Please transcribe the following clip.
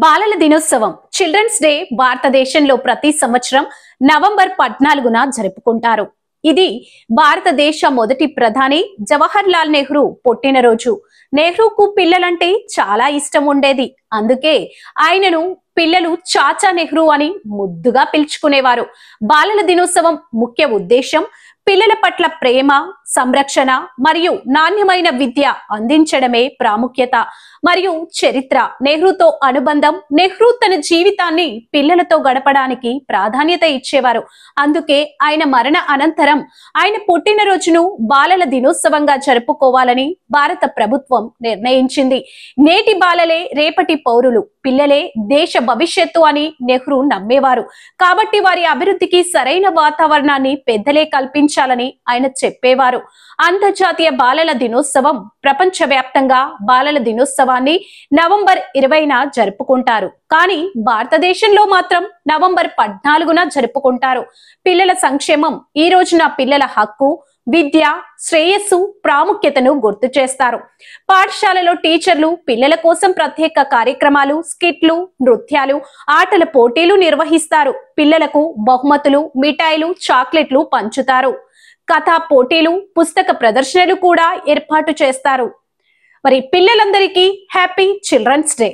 బాలల దినోత్సవం children's day భారతదేశంలో ప్రతి సంవత్సరం నవంబర్ 14న జరుపుకుంటారు. ఇది భారతదేశ మొదటి ప్రధాని జవహర్ లాల్ నెహ్రూ పుట్టినరోజు. నెహ్రూకు పిల్లలంటే చాలా ఇష్టం ఉండేది. అందుకే ఆయనను పిల్లలు చాచా నెహ్రూ అని ముద్దుగా పిలుచుకునేవారు. బాలల దినోత్సవం ముఖ్య ఉద్దేశం పిల్లల పట్ల ప్రేమ, సంరక్షణ మరియు నాణ్యమైన విద్య అందించడమే ప్రాముఖ్యత మరియు చరిత్ర. నెహ్రూతో అనుబంధం. నెహ్రూ తన జీవితాన్ని పిల్లలతో గడపడానికి ప్రాధాన్యత ఇచ్చేవారు. అందుకే ఆయన మరణ అనంతరం ఆయన పుట్టినరోజును బాలల దినోత్సవంగా జరుపుకోవాలని భారత ప్రభుత్వం నిర్ణయించింది. నేటి బాలలే రేపటి పౌరులు, పిల్లలే దేశ భవిష్యత్తు అని నెహ్రూ నమ్మేవారు. కాబట్టి వారి అభివృద్ధికి సరైన వాతావరణాన్ని పెద్దలే కల్పించాలని ఆయన చెప్పేవారు. అంతర్జాతీయ బాలల దినోత్సవం ప్రపంచవ్యాప్తంగా బాలల దినోత్సవాన్ని నవంబర్ 20న జరుపుకుంటారు. కానీ భారతదేశంలో మాత్రం నవంబర్ 14న జరుపుకుంటారు. పిల్లల సంక్షేమం ఈ రోజున పిల్లల హక్కు, విద్య, శ్రేయస్సు, ప్రాముఖ్యతను గుర్తు చేస్తారు. పాఠశాలలో టీచర్లు పిల్లల కోసం ప్రత్యేక కార్యక్రమాలు, స్కిట్లు, నృత్యాలు, ఆటల పోటీలు నిర్వహిస్తారు. పిల్లలకు బహుమతులు, మిఠాయిలు, చాక్లెట్లు పంచుతారు. కథా పోటీలు, పుస్తక ప్రదర్శనలు కూడా ఏర్పాటు చేస్తారు. మరి పిల్లలందరికీ హ్యాపీ చిల్డ్రన్స్ డే.